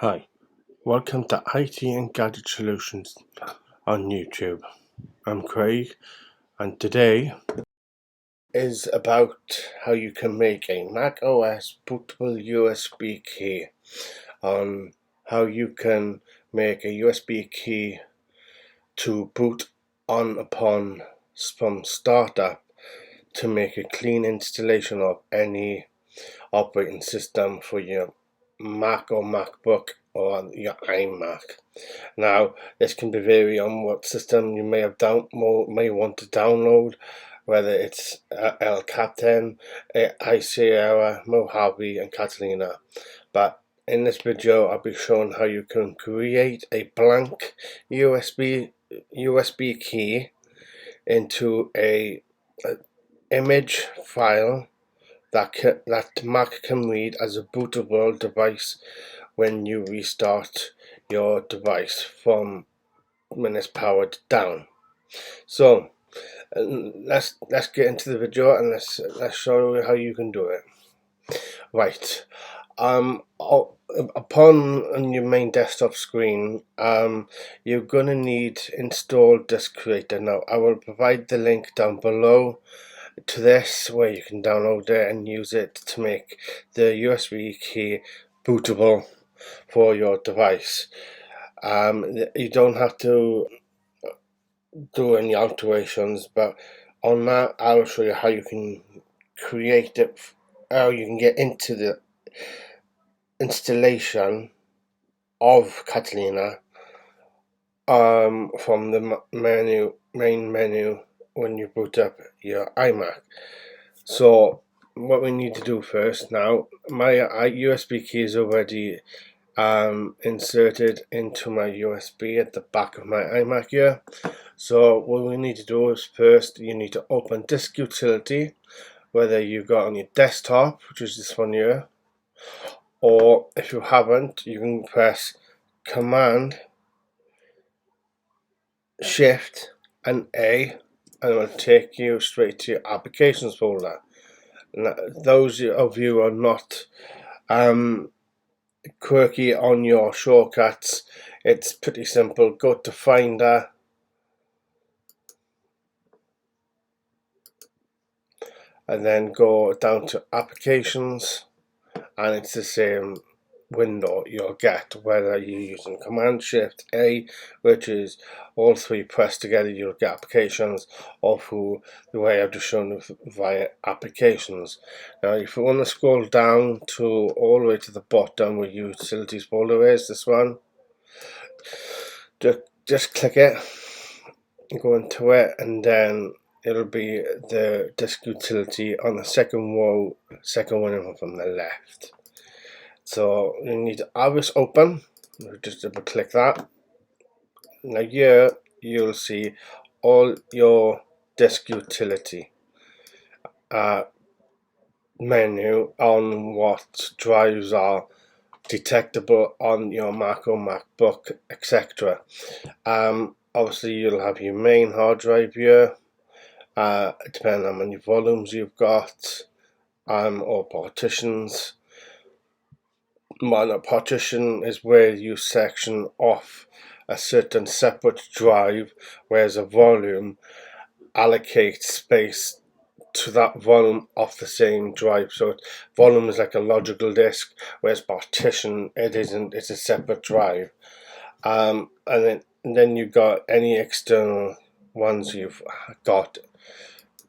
Hi, welcome to IT and Gadget Solutions on YouTube. I'm Craig, and today is about how you can make a macOS bootable USB key, on how you can make a USB key to boot on upon from startup to make a clean installation of any operating system for your Mac or MacBook or your iMac. Now, this can be vary on what system you may may want to download, whether it's El Capitan, iSierra, Mojave, and Catalina. But in this video, I'll be showing how you can create a blank USB key into a image file that Mac can read as a bootable device when you restart your device from when it's powered down. So let's get into the video and let's show you how you can do it. Right. Upon on your main desktop screen, you're gonna need install disk creator. Now I will provide the link down below to this where you can download it and use it to make the USB key bootable for your device. You don't have to do any alterations, but on that I'll show you how you can create it, how you can get into the installation of Catalina from the main menu when you boot up your iMac. So what we need to do first, now my USB key is already inserted into my USB at the back of my iMac here. So what we need to do is first you need to open Disk Utility, whether you've got on your desktop, which is this one here, or if you haven't, you can press Command Shift and A, and it will take you straight to your Applications folder. Now, those of you who are not quirky on your shortcuts, it's pretty simple. Go to Finder, and then go down to Applications, and it's the same window you'll get whether you're using Command Shift A, which is all three pressed together, you'll get Applications, or through the way I've just shown you via Applications. Now if you want to scroll down to all the way to the bottom where your Utilities folder is, this one, just click it, go into it, and then it'll be the Disk Utility on the second row, second one from the left. So you need to have this open, just double click that. Now here you'll see all your Disk Utility menu on what drives are detectable on your Mac or MacBook, etc. Obviously you'll have your main hard drive here, depending on how many volumes you've got, or partitions. Well, a partition is where you section off a certain separate drive, whereas a volume allocates space to that volume off the same drive. So volume is like a logical disk, whereas partition, it isn't, it's a separate drive. And then you've got any external ones you've got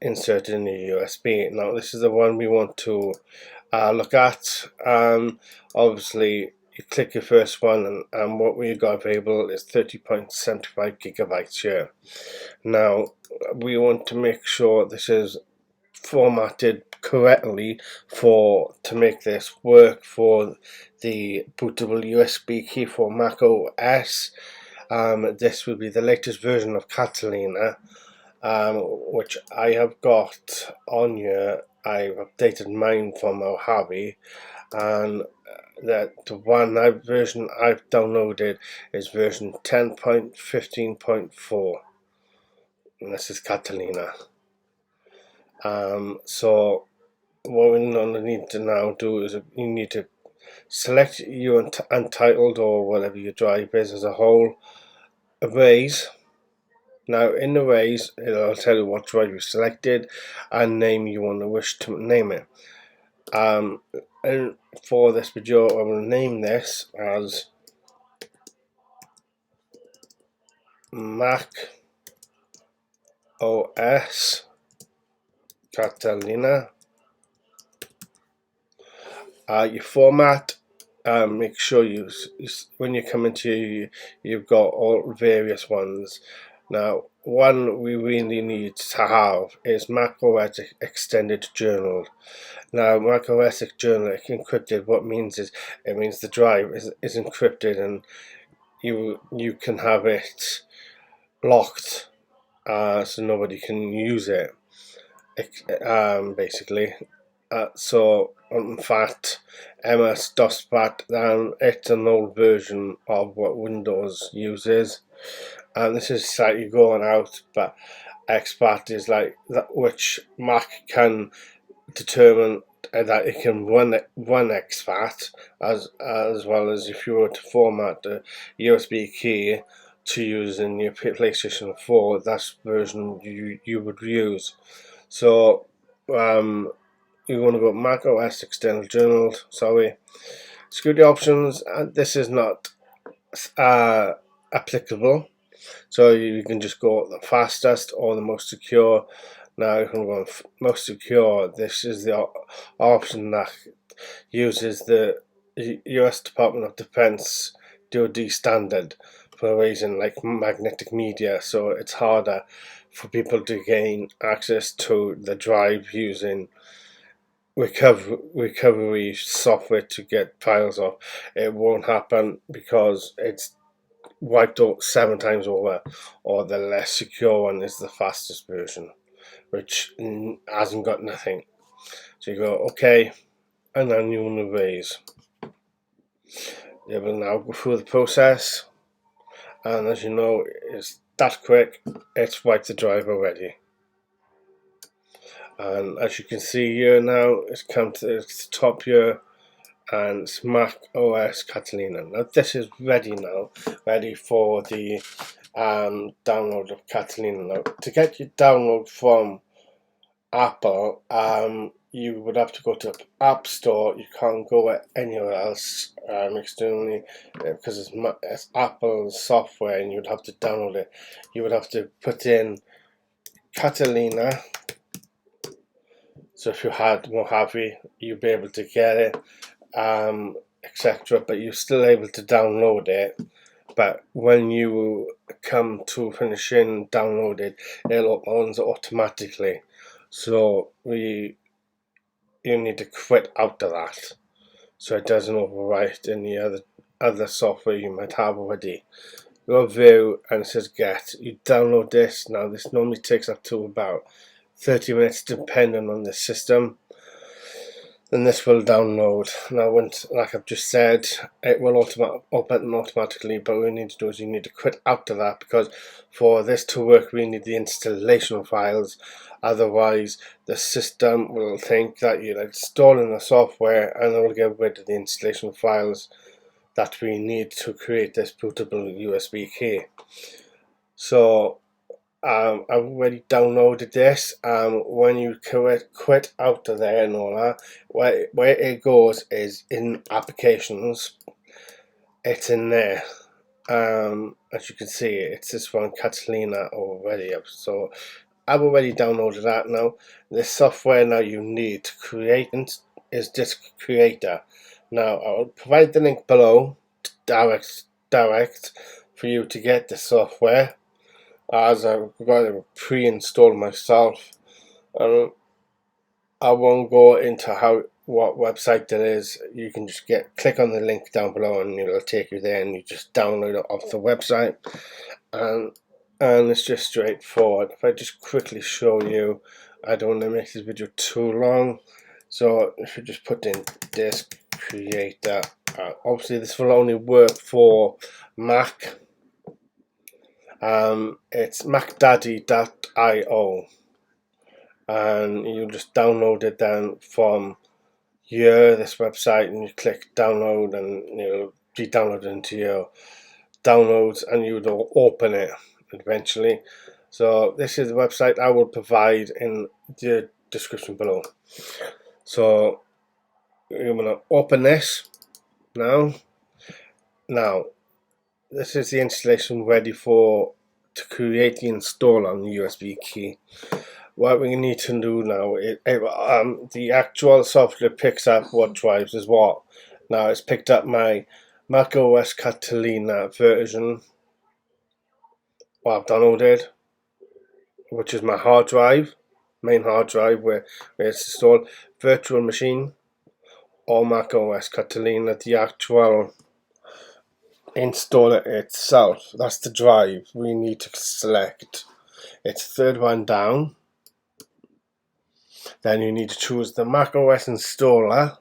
inserted in the USB. Now this is the one we want to look at. Obviously you click your first one, and what we got available is 30.75 gigabytes here. Now we want to make sure this is formatted correctly to make this work for the bootable USB key for macOS. This will be the latest version of Catalina, which I have got on here. I've updated mine from Mojave, and the version I've downloaded is version 10.15.4, and this is Catalina. So what we need to now do is you need to select your untitled or whatever your drive is as a whole, erase. Now in the erase, it'll tell you what drive you selected and name you want to wish to name it. And for this video, I will name this as MacOS Catalina. Your format, make sure you when you come into you've got all various ones. Now, one we really need to have is macOS Extended Journal. Now, macOS Journal encrypted. What it means the drive is encrypted, and you can have it locked, so nobody can use it. Basically. So in fact, MS-DOS-PAT, it's an old version of what Windows uses, and this is slightly going out, but expat is like that, which Mac can determine that it can run expat as well as if you were to format the USB key to use in your PlayStation 4, that's the version you would use. So you want to go Mac OS External Journal, security options, and this is not applicable, so you can just go the fastest or the most secure. Now you can go most secure. This is the option that uses the US Department of Defense DoD standard for a reason like magnetic media, so it's harder for people to gain access to the drive using recovery software to get files off. It won't happen because it's wiped out 7 times over, or the less secure one is the fastest version, which hasn't got nothing. So you go okay, and then you want to erase. It will now go through the process, and as you know, it's that quick. It's wiped the drive already. And as you can see here now, it's come to the top here, and it's Mac OS Catalina. Now this is ready now, ready for the download of Catalina. Now to get your download from Apple, you would have to go to App Store. You can't go anywhere else externally because it's Apple software, and you'd have to download it. You would have to put in Catalina. So if you had Mojave, you'd be able to get it, etc. But you're still able to download it. But when you come to finishing downloaded, it opens automatically. So you need to quit out of that, so it doesn't overwrite any other software you might have already. Go view and it says get. You download this. Now this normally takes up to about 30 minutes depending on the system. Then this will download. Now once, like I've just said, it will open automatically, but what we need to do is you need to quit out of that, because for this to work we need the installation files. Otherwise the system will think that you're installing the software, and it will get rid of the installation files that we need to create this bootable USB key. So I've already downloaded this. When you quit out of there and all that, where it goes is in applications. It's in there. As you can see, it's this one, Catalina, already. So I've already downloaded that. Now the software now you need to create is Disk Creator. Now I'll provide the link below, direct for you to get the software, as I've got it pre-installed myself. I won't go into what website it is. You can just click on the link down below and it'll take you there, and you just download it off the website, and it's just straightforward. If I just quickly show you, I don't want to make this video too long, so if you just put in Disk Creator, obviously this will only work for Mac. It's macdaddy.io, and you just download it then from here, this website, and you click download, and it'll be downloaded into your downloads, and you will open it eventually. So this is the website I will provide in the description below. So you're going to open this now. Now this is the installation ready to create the installer on the USB key. What we need to do now is the actual software picks up what drives is what. Now it's picked up my macOS Catalina version, what I've downloaded, which is my hard drive, main hard drive where it's installed, virtual machine, or macOS Catalina, the actual installer itself. That's the drive we need to select. It's the third one down. Then you need to choose the macOS installer.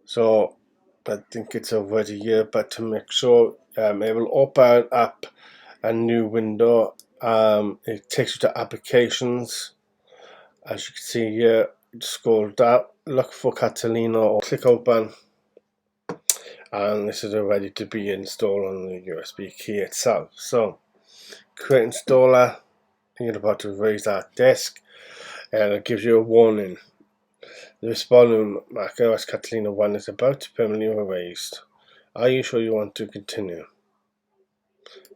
So I think it's already here, but to make sure it will open up a new window. It takes you to applications. As you can see here, scroll down, look for Catalina, or click open, and this is ready to be installed on the USB key itself. So create installer, you're about to erase that disk, and it gives you a warning. The responding macOS Catalina 1 is about to permanently erased. Are you sure you want to continue?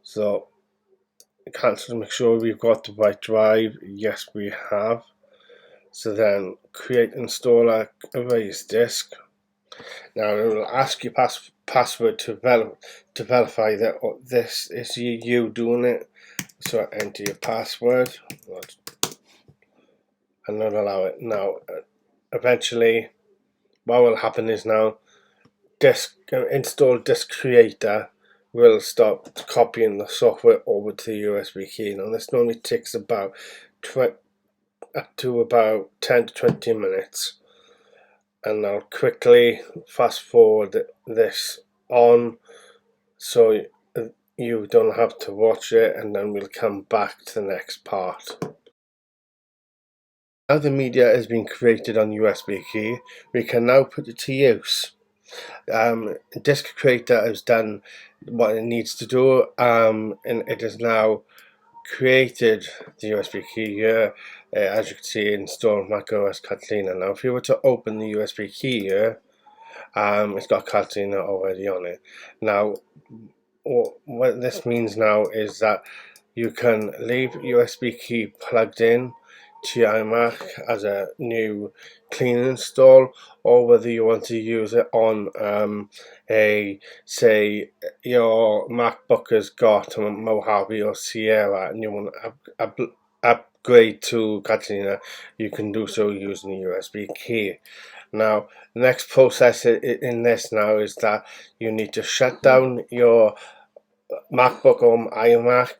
So cancel to make sure we've got the right drive. Yes, we have. So then create installer, erase disk. Now it will ask you password to verify that this is you doing it. So enter your password and then allow it. Now eventually what will happen is now install disk creator will start copying the software over to the USB key. Now this normally takes about up to about 10 to 20 minutes, and I'll quickly fast forward this on so you don't have to watch it, and then we'll come back to the next part. Now the media has been created on USB key, we can now put it to use. Disk creator has done what it needs to do, and it has now created the USB key here. As you can see, installed macOS Catalina. Now if you were to open the USB key here, it's got Catalina already on it. Now what this means now is that you can leave USB key plugged in to your iMac as a new clean install, or whether you want to use it on say your MacBook has got a Mojave or Sierra and you want to upgrade to Catalina, you can do so using the USB key. Now the next process in this now is that you need to shut down your MacBook or iMac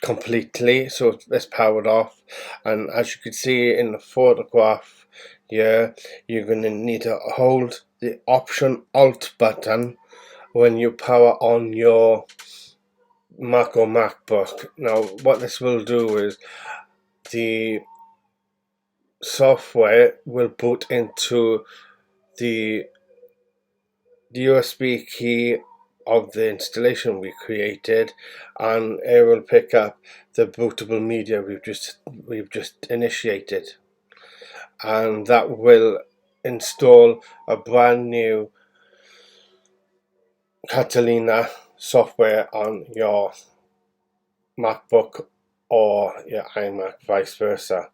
completely, so it's powered off, and as you can see in the photograph here, you're going to need to hold the Option Alt button when you power on your Mac or MacBook. Now what this will do is the software will boot into the USB key of the installation we created, and it will pick up the bootable media we've just initiated, and that will install a brand new Catalina software on your MacBook or your iMac, vice versa.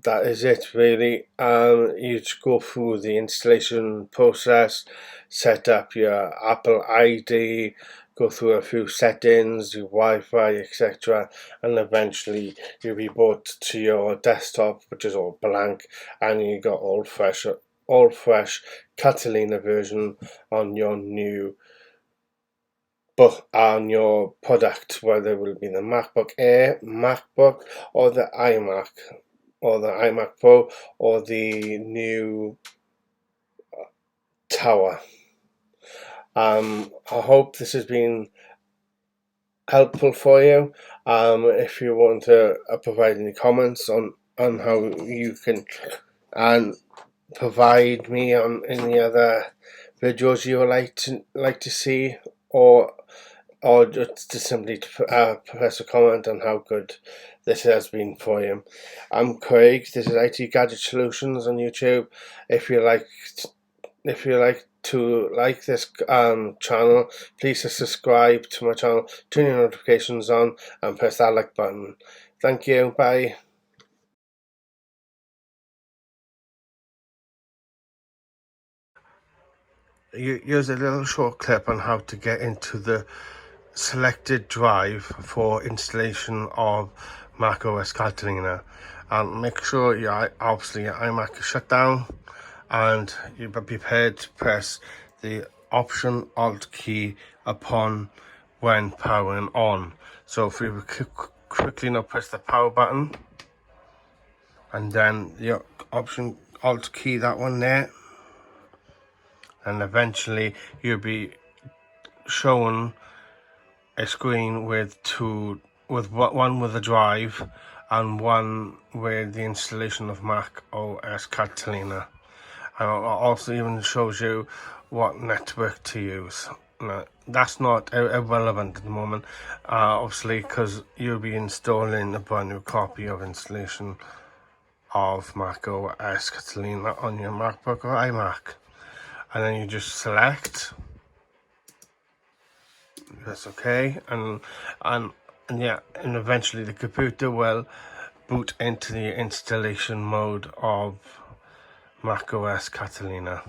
That is it really. You just go through the installation process, set up your Apple ID, go through a few settings, your Wi-Fi, etc., and eventually you'll be brought to your desktop, which is all blank, and you got all fresh Catalina version on your new on your product, whether it will be the MacBook Air, MacBook, or the iMac, or the iMac Pro, or the new Tower. I hope this has been helpful for you. If you want to provide any comments on on how you can and provide me on any other videos you would like to see, or just to simply press a comment on how good this has been for you. I'm Craig. This is IT Gadget Solutions on YouTube. If you like to like this channel, please subscribe to my channel, turn your notifications on, and press that like button. Thank you. Bye. Here's a little short clip on how to get into the selected drive for installation of macOS Catalina, and make sure obviously your iMac is shut down and you're prepared to press the Option Alt key upon when powering on. So if we quickly now press the power button and then the Option Alt key, that one there, and eventually you'll be shown a screen with one with a drive and one with the installation of macOS Catalina, and it also even shows you what network to use. Now, that's not irrelevant at the moment, obviously, because you'll be installing a brand new copy of installation of macOS Catalina on your MacBook or iMac, and then you just select that's okay, and yeah, and eventually the computer will boot into the installation mode of macOS Catalina.